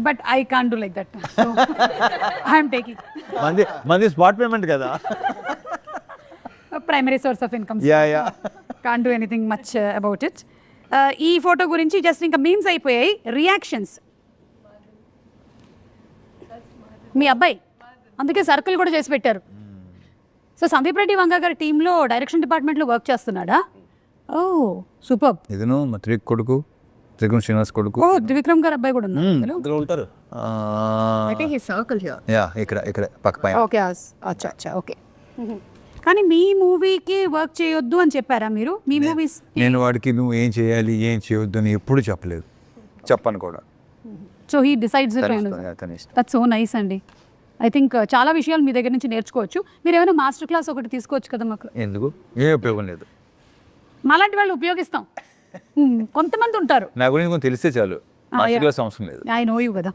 But I can do like that, so I'm taking మంది spot payment కదా. Primary source of income. Yeah can do anything much about it. ఈ photo గురించి just ఇంకా memes అయిపోయాయి. Reactions, మీ అబ్బాయి అందుకే సర్కిల్ కూడా చేసి పెట్టారు. సో సందీప్ రెడ్డి వంగ గారి టీంలో డైరెక్షన్ డిపార్ట్మెంట్లో వర్క్ చేస్తున్నాడా? ఓ సూపర్. ఇదను మా కొడుకు త్రిగుణ్ శ్రీనివాస్ కొడుకు. ఓ త్రివిక్రమ్ గారు అబ్బాయి కూడా ఉన్నారు. ఉంటారు. యా ఇక్కడ పక్క పైన. ఓకే అచ్చా అచ్చా ఓకే. కానీ మీ మూవీకి వర్క్ చేయొద్దు అని చెప్పారా మీరు? మీ మూవీస్ నేను వాడికి నువ్వు ఏం చేయాలి ఏం చేయొద్దు అని ఎప్పుడు చెప్పలేదు, చెప్పను కూడా. So he decides. That's so nice అండి. ఐ థింక్ చాలా విషయాలు మీ దగ్గర నుంచి నేర్చుకోవచ్చు. మీరు ఏమైనా మాస్టర్ క్లాస్ ఒకటి తీసుకోవచ్చు కదా మాకు. ఎందుకు, ఏ ఉపయోగం లేదు. మాలాంటి వాళ్ళు ఉపయోగిస్తాం. కొంతమంది ఉంటారు. నా గురించి కొంచెం తెలిస్తే చాలు, మాస్టర్ క్లాస్ అవసరం లేదు. ఐ నో యూ కదా.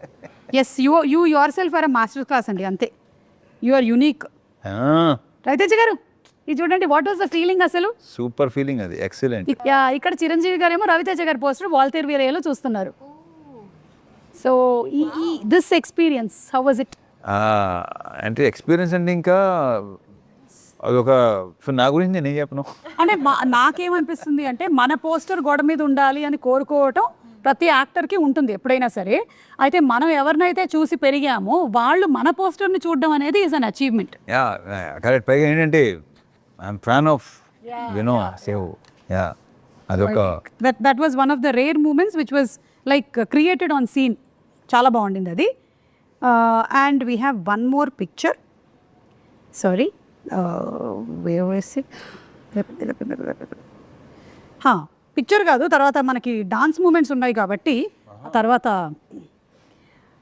Yes you your self are master class అండి, అంతే. You are unique. Ravi Teja garu ఇది చూడండి, వాట్ వాస్ ద ఫీలింగ్ అసలు? సూపర్ ఫీలింగ్, అది ఎక్సలెంట్. ఇక్కడ చిరంజీవి గారేమో రవితేజ గారి పోస్టర్ వాల్తేరు వీరయ్యలో చూస్తున్నారు. So this experience how was it? అంటే ఎక్స్పీరియన్స్ అంటే ఇంకా అదొక, నా గురించి నేను ఏం చెప్పను. అంటే నాకేమనిపిస్తుంది అంటే మన పోస్టర్ గోడ మీద ఉండాలి అని కోరుకోవటం ప్రతి యాక్టర్కి ఉంటుంది ఎప్పుడైనా సరే. అయితే మనం ఎవరినైతే చూసి పెరిగామో వాళ్ళు మన పోస్టర్ని చూడడం అనేది is an achievement. Yeah correct. పైగా ఏంటంటే ఐఎమ్ ఫ్యాన్ ఆఫ్ యునో సేవ్. యా అదొక that was one of the rare moments which was like created on scene. చాలా బాగుండింది అది. And we have one more picture. Sorry picture కాదు, తర్వాత మనకి డాన్స్ మూమెంట్స్ ఉన్నాయి కాబట్టి తర్వాత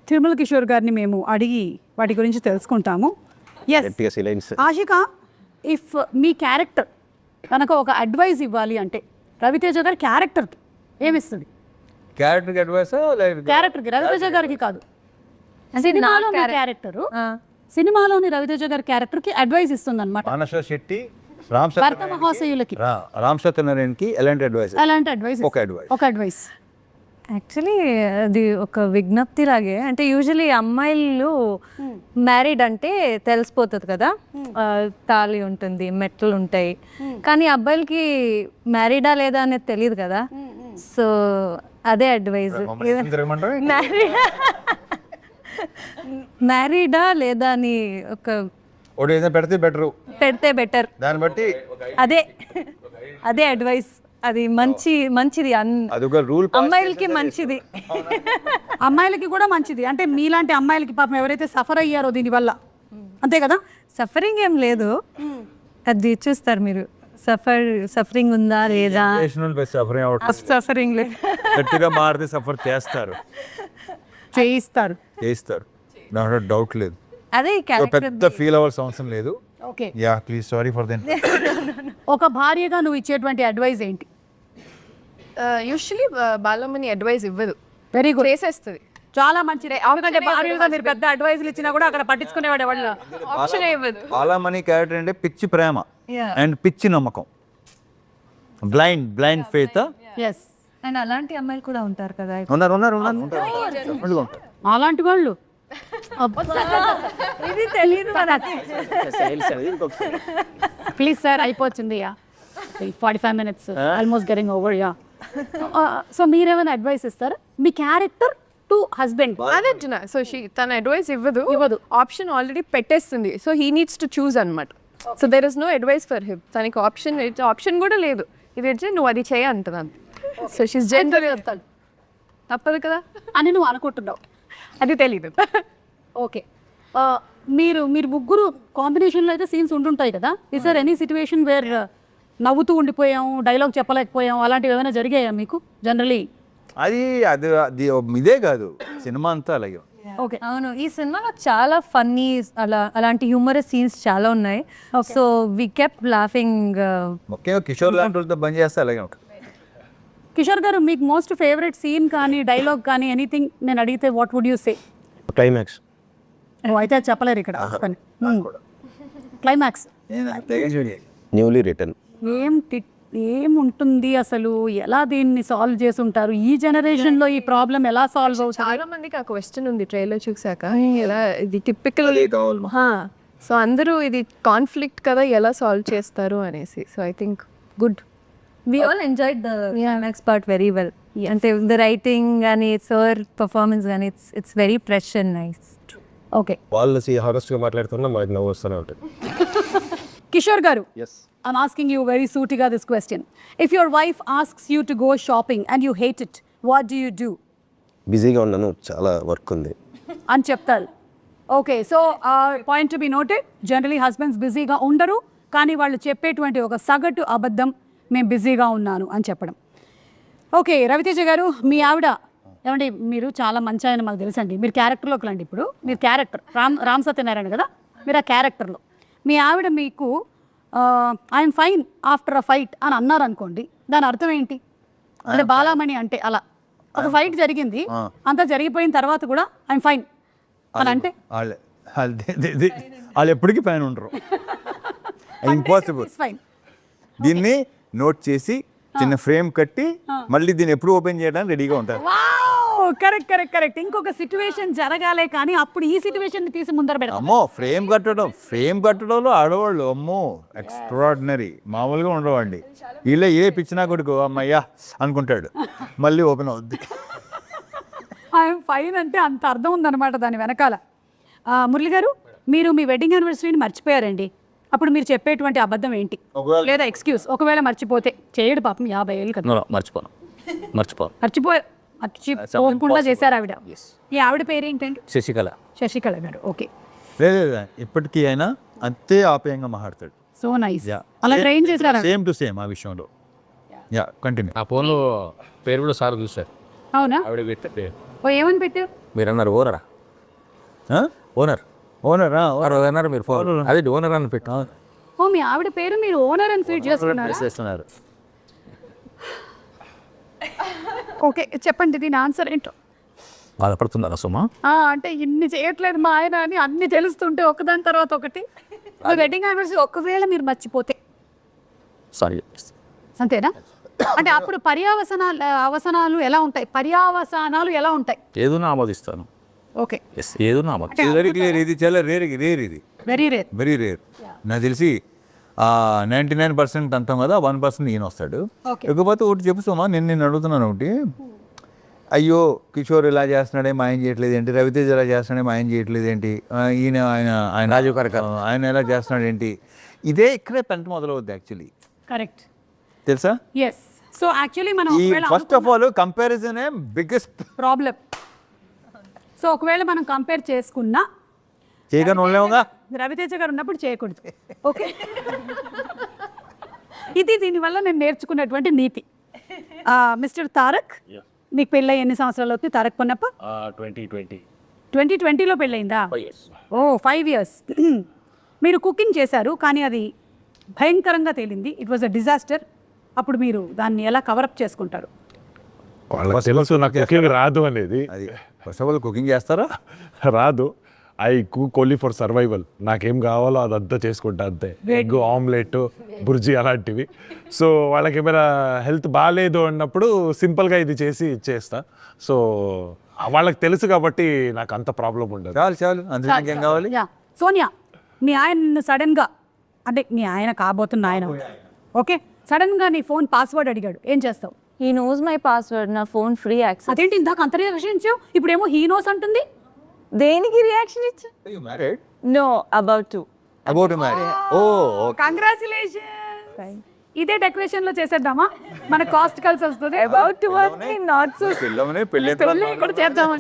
తిరుమల కిషోర్ గారిని మేము అడిగి వాటి గురించి తెలుసుకుంటాము. ఎస్ ఆషిక, ఇఫ్ మీ క్యారెక్టర్ కనుక ఒక అడ్వైస్ ఇవ్వాలి అంటే రవితేజ గారి క్యారెక్టర్కి ఏమిస్తుంది? క్యారెక్టర్కి అడ్వైస్? క్యారెక్టర్కి, రవితేజ గారికి కాదు, సినిమాలోని క్యారెక్టరు, సినిమాలోని రవితేజ గారి క్యారెక్టర్కి అడ్వైస్ ఇస్తుంది అనమాట. మానస శెట్టి, భర్త మహాశయులకి, రామ్ సత్యనారాయణకి ఎలాంటి అడ్వైస్? ఒక అడ్వైస్ యాక్చువల్లీ అది ఒక విజ్ఞప్తి లాగే. అంటే యూజువలీ అమ్మాయిలు మ్యారీడ్ అంటే తెలిసిపోతుంది కదా, తాళి ఉంటుంది, మెట్లు ఉంటాయి. కానీ అబ్బాయిలకి మ్యారీడా లేదా అనేది తెలియదు కదా. సో అదే అడ్వైజ్. మ్యారీడా లేదా అని ఒక పెడితే బెటర్, దాన్ని బట్టి అదే అడ్వైస్. అది మంచిది అమ్మాయిలకి మంచిది, అమ్మాయిలకి కూడా మంచిది. అంటే మీలాంటి అమ్మాయిలకి పాపం ఎవరైతే సఫర్ అయ్యారో దీనివల్ల, అంతే కదా. సఫరింగ్ ఏం లేదు, అది చూస్తారు మీరు. సఫరింగ్ ఉందా లేదా? సఫరింగ్ లేదు, గట్టిగా మారితే సఫర్ చేయిస్తారు, దాంట్లో డౌట్ లేదు. అదే పెద్ద ఫీల్ అవ్వాల్సిన అవసరం లేదు. Okay yeah please, sorry for then. ఒక భార్యగా నువ్వు ఇచ్చేటువంటి అడ్వైస్ ఏంటి? యూజువలీ బాలమని అడ్వైస్ ఇవ్వదు, వెరీ గుడ్, చేసేస్తుంది. చాలా మంచిది. ఎందుకంటే భార్యగా మీరు పెద్ద అడ్వైస్లు ఇచ్చినా కూడా అక్కడ పట్టించుకునేవాడు ఎవరు? ఆప్షన్ ఇవ్వదు. బాలమని క్యారెక్టర్ అంటే పిచ్చి ప్రేమ అండ్ పిచ్చి నమ్మకం, బ్లైండ్ ఫెయిత్. ఎస్, అండ్ అలాంటి అమ్మాయిలు కూడా ఉంటారు కదా. ఉన్నారు. అలాంటి వాళ్ళు ఇది తెలియదు. ప్లీజ్ సార్, అయిపోతుంది. 45 minutes almost getting over. Yeah so మీరేమైనా అడ్వైస్ ఇస్తారా మీ క్యారెక్టర్ టు హస్బెండ్? అదంటున్నా. సో తన అడ్వైస్ ఇవ్వదు, ఆప్షన్ ఆల్రెడీ పెట్టేస్తుంది. So he needs to choose అనమాట. So there is no advice for him. తనకి ఆప్షన్ కూడా లేదు. ఇది వచ్చి నువ్వు అది చేయ అంటున్నాను. సో షీస్ జెండర్ తప్పదు కదా అని నువ్వు అనుకుంటున్నావు, అది తెలీదు. ఓకే, మీరు ముగ్గురు కాంబినేషన్లో అయితే సీన్స్ ఉంటుంటాయి కదా. Is there any situation where నవ్వుతూ ఉండిపోయాం, డైలాగ్ చెప్పలేకపోయాం, అలాంటివి ఏమైనా జరిగాయా మీకు జనరలీ? అది ఇదే కాదు, సినిమా అంతా అలాగే. ఓకే, అవును. ఈ సినిమాలో చాలా ఫన్నీ అలాంటి హ్యూమరస్ సీన్స్ చాలా ఉన్నాయి. So we kept laughing. ముఖ్యంగా కిషోర్ లాంటి వాళ్ళతో బంద్ చేస్తే అలాగే ఉంటుంది. కిషోర్ గారు, మీకు మోస్ట్ ఫేవరెట్ సీన్ కానీ డైలాగ్ కానీ ఎనీథింగ్ నేను అడిగితే what would you say? Climax. అయితే చెప్పలేరు ఇక్కడ. Climax newly return. ఏం ఏముంటుంది అసలు, ఎలా దీన్ని సాల్వ్ చేసి ఉంటారు, ఈ జనరేషన్లో ఈ ప్రాబ్లం ఎలా సాల్వ్ అవుతుంది? చాలా మందికి ఆ క్వశ్చన్ ఉంది ట్రైలర్ చూసాక, ఎలా ఇది టిపికల్. సో అందరూ ఇది కాన్ఫ్లిక్ట్ కదా, ఎలా సాల్వ్ చేస్తారు అనేసి. So I think good. We all enjoyed the climax part very well. And the writing and sir performance and it's very fresh and nice. Okay, వాళ్ళు హానెస్ట్గా మాట్లాడుతున్నా మాకు నవ్వు వస్తూనే ఉంటుంది. కిషోర్ గారు, I'm asking you very సూటిగా this question. If your wife asks you to go shopping and you hate it, what do you do? బిజీగా ఉన్నాను, చాలా వర్క్ ఉంది అని చెప్తారు. Okay, so point to be noted. Generally husbands బిజీగా ఉండరు, కానీ వాళ్ళు చెప్పేటువంటి ఒక సగటు అబద్ధం, మేము బిజీగా ఉన్నాను అని చెప్పడం. ఓకే, రవితేజ గారు, మీ ఆవిడ ఏమండి, మీరు చాలా మంచి ఆయన మాకు తెలుసండి, మీరు క్యారెక్టర్లోకి రండి. ఇప్పుడు మీరు క్యారెక్టర్ రామ్ సత్యనారాయణ కదా, మీరు ఆ క్యారెక్టర్లో మీ ఆవిడ మీకు I'm fine after a fight అని అన్నారు అనుకోండి, దాని అర్థం ఏంటి? అంటే బాలామణి అంటే అలా ఒక ఫైట్ జరిగింది, అంతా జరిగిపోయిన తర్వాత కూడా ఐఎమ్ ఫైన్ అని అంటే వాళ్ళు ఎప్పటికీ పైన ఉండరు. ఇంపాసిబుల్. ఫైన్. దీన్ని నోట్ చేసి చిన్న ఫ్రేమ్ కట్టి మళ్ళీ దీన్ని ఎప్పుడు ఓపెన్ చేయడానికి రెడీగా ఉంటారు. Correct correct correct. ఇంకొక సిచ్యువేషన్ జరగాలే కానీ అప్పుడు ఈ సిచ్యువేషన్ తీసి ముందర పెడతాం. అమ్మో, ఫ్రేమ్ కట్టడంలో ఆడవాళ్ళు అమ్మో ఎక్స్ట్రాడినరీ, మామూలుగా ఉండవండి. వీళ్ళే ఏ పిచ్చినా కొడుకు అమ్మయ్యా అనుకుంటాడు, మళ్ళీ ఓపెన్ అవుద్ది. ఐఎమ్ ఫైన్ అంటే అంత అర్థం ఉందన్నమాట దాని వెనకాల. మురళి గారు, మీరు మీ వెడ్డింగ్ యానివర్సరీని మర్చిపోయారండి, అప్పుడు మీరు చెప్పేటువంటి అబద్ధం ఏంటి, లేదా ఎక్స్క్యూజ్? ఒకవేళ మర్చిపోతే, చేయడు పాపం 50 ఏళ్ళు కదా. మర్చిపోకుండా చేశారు ఆవిడ. ఈ ఆవిడ పేరు ఏంటంటే శశికళ గారు. ఓకే, లేదా ఇప్పటికీ అయినా అంతే ఆప్యాయంగా మాట్లాడతాడు. So nice. అలా ట్రైన్ చేశారా? సేమ్ టు సేమ్ ఆ విషయంలో. Yeah, continue. ఆ ఫోన్లో పేరు కూడా సార్ చూసారు. అవునా? ఆవిడ పెట్టే ఓ, ఏమని పెట్టారు? మీరు అన్నారు ఓనరా, ఓనర్ అన్నారు మీరు ఫోన్, అదే ఓనర్ అని పెట్టు. ఓ, మీ ఆవిడ పేరు మీరు ఓనర్ అని ఫీడ్ చేస్తున్నారు. ఓకే, చెప్పండి దీని ఆన్సర్ ఏంటో. బాధపడుతున్నారా సుమా? అంటే ఇన్ని చేయట్లేదు మా ఆయన అని అన్ని తెలుస్తుంటే ఒకదాని తర్వాత ఒకటి. వెడ్డింగ్ యానివర్సరీ ఒకవేళ మీరు సారీ అంతేనా? అంటే అప్పుడు అవసనాలు ఎలా ఉంటాయి? ఏదైనా ఆమోదిస్తాను. ఓకే, ఏదైనా ఆమోదిస్తాను. Very clear. ఇది చాలా రేర్, ఇది వెరీ రేర్. నాకు తెలిసి 99% అంటాం కదా, 1% ఈయన వస్తాడు. Okay. ఇకపోతే ఒకటి చెప్పుతామా, నేను అడుగుతున్నాను ఒకటి. అయ్యో కిషోర్ ఇలా చేస్తున్నాడే మా ఆయన చేయట్లేదు ఏంటి, రవితేజ ఇలా చేస్తున్నాడే మా ఆయన చేయట్లేదు ఏంటి, ఆయన రాజీవ్ కనకాల ఆయన ఎలా చేస్తున్నాడు ఏంటి, ఇదే ఇక్కడే పెంట మొదలవుద్ది యాక్చువల్లీ. కరెక్ట్, తెలుసా? ఎస్. సో యాక్చువల్లీ మనం ఈ first of all comparison biggest problem. So ఒకవేళ మనం కంపేర్ చేసుకున్నా చేయగానే ఉండలేముగా, రవితేజ గారు ఉన్నప్పుడు చేయకూడదు. ఓకే, ఇది దీనివల్ల నేను నేర్చుకున్నటువంటి నీతి. మిస్టర్ తారక్, మీకు పెళ్ళి ఎన్ని సంవత్సరాలు అవుతుంది? తారక్ పొన్నప్ప 2020లో పెళ్ళయిందా? ఓ, 5 years. మీరు కుకింగ్ చేశారు, కానీ అది భయంకరంగా తేలింది, ఇట్ వాజ్ అ డిజాస్టర్. అప్పుడు మీరు దాన్ని ఎలా కవరప్ చేసుకుంటారు? వాళ్ళకి తెలుసు నాకు కుకింగ్ రాదు అనేది. అది ఫస్ట్ ఆఫ్ ఆల్ కుకింగ్ చేస్తారా? రాదు. I cook only for survival. నాకేం కావాలో అదంతా చేసుకుంటా అంతే. ఎగ్ ఆమ్లెట్, బుర్జీ అలాంటివి. సో వాళ్ళకి ఏమైనా హెల్త్ బాగాలేదు అన్నప్పుడు సింపుల్గా ఇది చేసి ఇచ్చేస్తా. సో వాళ్ళకి తెలుసు కాబట్టి నాకు అంత ప్రాబ్లం ఉండదు. చాలు అందులో ఏం కావాలి? సోనియా, మీ ఆయన సడన్గా, అంటే మీ ఆయన కాబోతున్న ఆయన, ఓకే, సడన్గా నీ ఫోన్ పాస్వర్డ్ అడిగాడు, ఏం చేస్తావు? He knows my password, నా ఫోన్ ఫ్రీ యాక్సెస్. అదేంటి ఇందాక అంత రియాక్షన్ ఇచ్చావు, ఇప్పుడేమో హీ నోస్ అంటుంది? దేనికి రియాక్షన్ ఇచ్చా? You married? No, about to. About to marry. Oh, congratulation. ఇదే డెకరేషన్ లో చేసేద్దామా, మన కాస్ట్ కలిసి వస్తుంది. About to not so. పెళ్ళి కూడా చేద్దామా?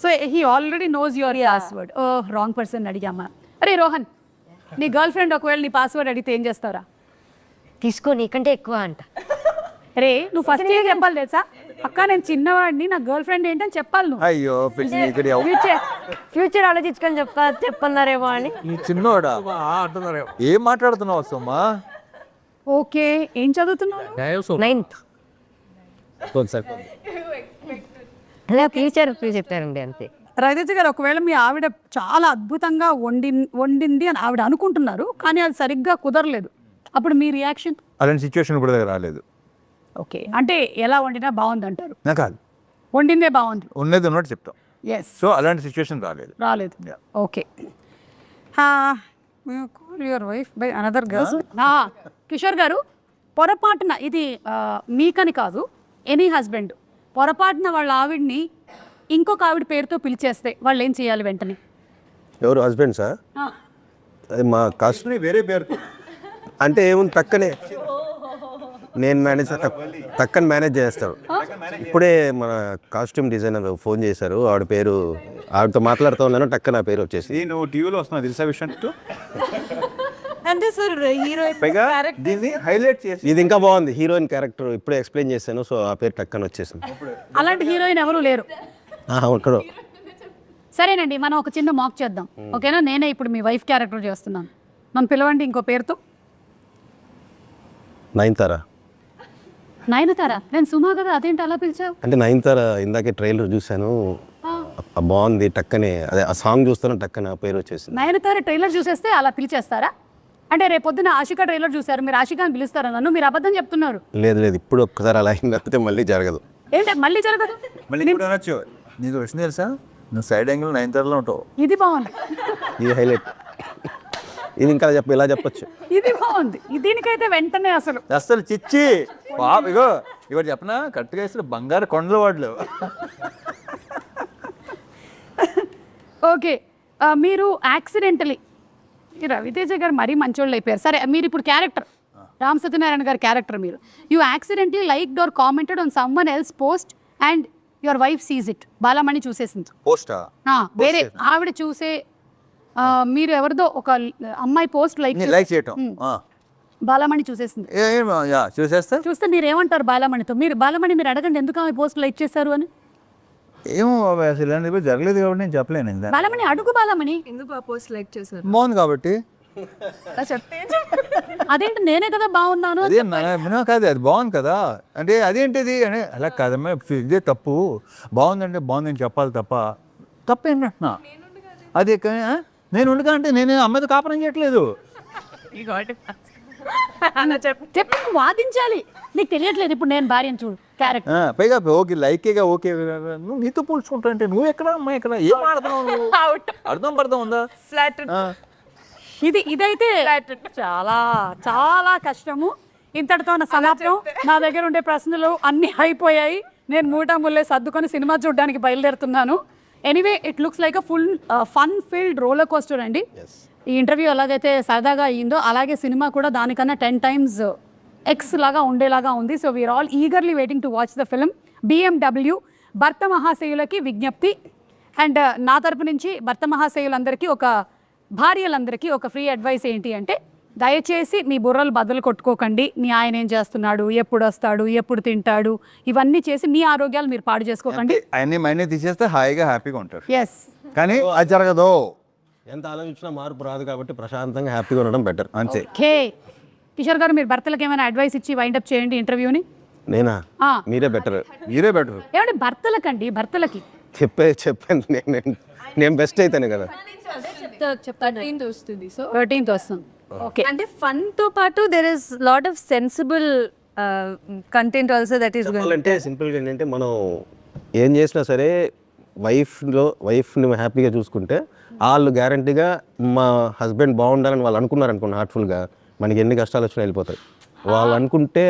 So he already knows your password. Oh, wrong person అడిగామా. అరే రోహన్, నీ గర్ల్ ఫ్రెండ్ ఒకవేళ నీ పాస్వర్డ్ అడిగితే ఏం చేస్తారా? తీసుకో, నీకంటే ఎక్కువ అంట. రే, నువ్వు ఫస్ట్ ఏం చెప్పాలి తెలుసా? అక్క నేను చిన్నవాడిని, నా గర్ల్ ఫ్రెండ్ ఏంటని చెప్పాలి నువ్వు. అయ్యో, ఫ్యూచర్ ఆలోచించుకొని చెప్పన్నారేమో అని. ఈ చిన్నోడా ఏం మాట్లాడుతున్నావు సోమా? ఓకే, ఏం చదువుతున్నావు? 9th. అలా ఫ్యూచర్ చెప్పారండి అంతే. రవితేజ గారు, ఒకవేళ మీ ఆవిడ చాలా అద్భుతంగా వండింది అని ఆవిడ అనుకుంటున్నారు, కానీ అది సరిగ్గా కుదరలేదు, అప్పుడు మీ రియాక్షన్? అలాంటి సిచ్యువేషన్ ఇప్పుడు దగ్గర రాలేదు. ఓకే, అంటే ఎలా వండినా బాగుంది అంటారు, నా కాదు, వండిందే బాగుంది. ఉన్నది ఉన్నట్టు చెప్తాం. ఎస్, సో అలాంటి సిచ్యువేషన్ రాలేదు. రాలేదు. Okay, your wife by another girls. Kishore గారు, పొరపాటున ఇది మీకని కాదు, ఎనీ హస్బెండ్ పొరపాటున వాళ్ళ ఆవిడ్ని ఇంకొక ఆవిడ పేరుతో పిలిచేస్తే వాళ్ళు ఏం చేయాలి వెంటనే? ఎవరు హస్బెండ్సా? అది మా కాస్ట్ వేరే పేరు అంటే ఏముంది, టక్కనే నేను మేనేజ్ టక్కని మేనేజ్ చేస్తాను. ఇప్పుడే మన కాస్ట్యూమ్ డిజైనర్ ఫోన్ చేశారు, ఆవిడ పేరు, ఆవిడతో మాట్లాడుతూ ఉన్నాను, టక్క నా పేరు వచ్చేసి. నువ్వు టీవీలో వస్తున్నావు తెలుసా విషయం అంటే సార్ హీరో పైగా దీన్ని హైలైట్ చేసి ఇది ఇంకా బాగుంది, హీరోయిన్ క్యారెక్టర్ ఇప్పుడే ఎక్స్ప్లెయిన్ చేశాను, సో ఆ పేరు టక్కని వచ్చేసింది. అలాంటి హీరోయిన్ ఎవరు లేరు. ఇక్కడ సరేనండి, మనం ఒక చిన్న మాక్ చేద్దాం, ఓకేనా? నేనే ఇప్పుడు మీ వైఫ్ క్యారెక్టర్ చేస్తున్నాను, నన్ను పిలవండి ఇంకో పేరుతో. నయనతార. నయనతార? నేను సుమా కదా, అదేంటి అలా పిలిచావు? అంటే నయనతార ఇందాకే ట్రైలర్ చూశాను, బాగుంది, టక్కనే అదే ఆ సాంగ్ చూస్తాను, టక్కనే ఆ పేరు వచ్చేసింది. నయనతార ట్రైలర్ చూసేస్తే అలా పిలిచేస్తారా? అంటే రేపు పొద్దున ఆషికా ట్రైలర్ చూసారు, మీరు ఆషికా అని పిలుస్తారా నన్ను? మీరు అబద్ధం చెప్తున్నారు. లేదు లేదు, ఇప్పుడు ఒక్కసారి అలా అయింది, లేకపోతే మళ్ళీ జరగదు. ఏంటి మళ్ళీ జరగదు? మళ్ళీ ఇప్పుడు అనొచ్చు, నీకు విషయం తెలుసా, నువ్వు సైడ్ యాంగిల్ 9 ఉంటావు. ఇది బాగుంది, ఇది హైలైట్, ఇది ఇంకా ఇలా చెప్పొచ్చు. ఇది బాగుంది, దీనికైతే వెంటనే అసలు చిచ్చి బాబు, ఇగో ఇవాడు చెప్పనా, కరెక్ట్గా ఇస్తే బంగారు కొండల వాడులు. ఓకే, మీరు యాక్సిడెంటలీ, రవితేజ గారు మరీ మంచోళ్ళు అయిపోయారు. సరే, మీరు ఇప్పుడు క్యారెక్టర్ రామ్ సత్యనారాయణ గారి క్యారెక్టర్, మీరు you accidentally liked or commented on someone else post and your wife sees it. Balamani చూసేసింది పోస్టా? వేరే ఆవిడ చూసే, మీరు ఎవరిదో ఒక అమ్మాయి పోస్ట్ లైక్ చేయటం బాలమణి చూసేసింది. చూస్తే మీరు ఏమంటారు బాలమణితో? మీరు బాలమణి మీరు అడగండి, ఎందుకు ఆమె పోస్ట్ లైక్ చేశారు అని. ఏమో అసలు ఇలాంటి జరగలేదు కాబట్టి నేను చెప్పలేను. బాలమణి అడుగు, బాలమణి ఎందుకు ఆ పోస్ట్ లైక్ చేశారు? బాగుంది కాబట్టి. అదేంటి, నేనే కదా బాగున్నాను. అదే కాదు, అది బాగుంది కదా అంటే అదేంటిది అని అలా కాదమ్మా, ఇదే తప్పు, బాగుందంటే బాగుందని చెప్పాలి తప్ప తప్పేంటంటున్నా. అదే నేను ఉండగా అంటే నేను అమ్మాయితో కాపురం చేయట్లేదు. చెప్పి వాదించాలి, నీకు తెలియట్లేదు ఇప్పుడు నేను భార్యను చూడు క్యారెక్టర్. పైగా ఓకే లైకేగా ఓకే, నువ్వు నీతో పోల్చుకుంటా అంటే నువ్వు ఎక్కడ అమ్మాయి ఎక్కడ ఏం ఆడుతున్నావు, అర్థం పడతాం ఉందా? ఇదైతే చాలా చాలా కష్టము. ఇంతటితో నా సమాప్తం. నా దగ్గర ఉండే ప్రశ్నలు అన్నీ అయిపోయాయి. నేను మూటాముల్లే సర్దుకొని సినిమా చూడడానికి బయలుదేరుతున్నాను. Anyway, it looks like a full fun filled roller coaster అండి. ఈ ఇంటర్వ్యూ ఎలాగైతే సరదాగా అయ్యిందో అలాగే సినిమా కూడా దానికన్నా 10 times ఎక్స్ లాగా ఉండేలాగా ఉంది. So we are all eagerly waiting to watch the film. BMW భర్త మహాశయులకి విజ్ఞప్తి. అండ్ నా తరపు నుంచి భర్త మహాశయులందరికీ, భార్యలందరికీ ఒక ఫ్రీ అడ్వైస్ ఏంటి అంటే, దయచేసి మీ బుర్రలు బదులు కొట్టుకోకండి. మీ ఆయన ఏం చేస్తున్నాడు, ఎప్పుడు వస్తాడు, ఎప్పుడు తింటాడు, ఇవన్నీ చేసి మీ ఆరోగ్యాలు మీరు పాడు చేసుకోకండి. అన్ని మైండ్ తీసేస్తే హాయిగా హ్యాపీగా ఉంటారు. ఎస్, కానీ అది జరగదు. ఎంత ఆలోచించినా మార్పు రాదు కాబట్టి ప్రశాంతంగా హ్యాపీగా ఉండడం బెటర్. అంతే. ఓకే కిషోర్ గారు, మీరు భర్తలకు ఏమైనా అడ్వైస్ ఇచ్చి వైండప్ చేయండి ఇంటర్వ్యూని. నేనా? మీరే బెటర్. ఏమంటే భర్తలకండి, భర్తలకి చెప్పాను నేను బెస్ట్ అయితేనే కదా. 13th వస్తుంది. సో 13th వస్తుంది. ఓకే, అంటే ఫన్ తో పాటు there is lot of sensible content also that is going. అంటే సింపుల్గా ఏంటంటే, మనం ఏం చేసినా సరే వైఫ్ని హ్యాపీగా చూసుకుంటే వాళ్ళు గ్యారంటీగా మా హస్బెండ్ బాగుండాలని వాళ్ళు అనుకున్నారనుకోండి, హార్ట్ఫుల్గా, మనకి ఎన్ని కష్టాలు వచ్చినా వెళ్ళిపోతాయి. వాళ్ళు అనుకుంటే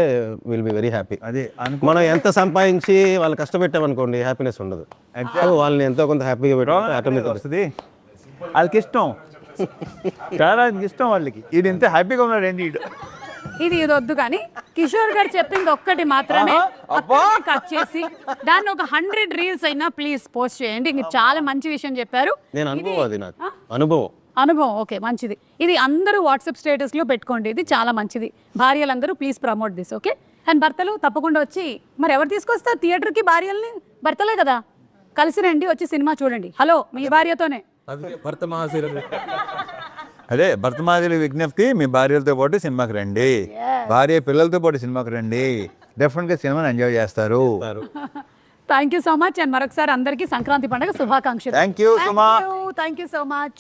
విల్ బి వెరీ హ్యాపీ. అదే మనం ఎంత సంపాదించి వాళ్ళు కష్టపెట్టామనుకోండి, హ్యాపీనెస్ ఉండదు. వాళ్ళని ఎంతో కొంత హ్యాపీగా పెట్టాలి, ఆటోమేటిక్ వస్తుంది. వాళ్ళకి ఇష్టం, చాలా ఇష్టం వాళ్ళకి. ఇది ఎంత హ్యాపీగా ఉన్నాడు ఏంటి ఇది వద్దు. కానీ కిషోర్ గారు చెప్పింది ఒక్కటి మాత్రమే కట్ చేసి దాన్ని ఒక 100 reels అయినా ప్లీజ్ పోస్ట్ చేయండి. మీరు చాలా మంచి విషయం చెప్పారు. నేను అనుభవం, అది నాకు అనుభవం. ఓకే, మంచిది. ఇది అందరూ వాట్సాప్ స్టేటస్లో పెట్టుకోండి, ఇది చాలా మంచిది. భార్యలందరూ please promote this. Okay, and భర్తలు తప్పకుండా వచ్చి, మరి ఎవరు తీసుకొస్తారు థియేటర్కి భార్యల్ని? భర్తలే కదా, కలిసి రండి, వచ్చి సినిమా చూడండి. హలో, మీ భార్యతోనే. భర్త మహాశీలు. అదే భర్త మహాశయుల విజ్ఞప్తి, మీ భార్యలతో పాటు సినిమాకి రండి, భార్య పిల్లలతో పాటు సినిమాకి రండి. డెఫినెట్గా సినిమాని ఎంజాయ్ చేస్తారు. Thank you so much. And మరొకసారి అందరికీ సంక్రాంతి పండుగ శుభాకాంక్షలు. Thank you Suma. Thank you so much.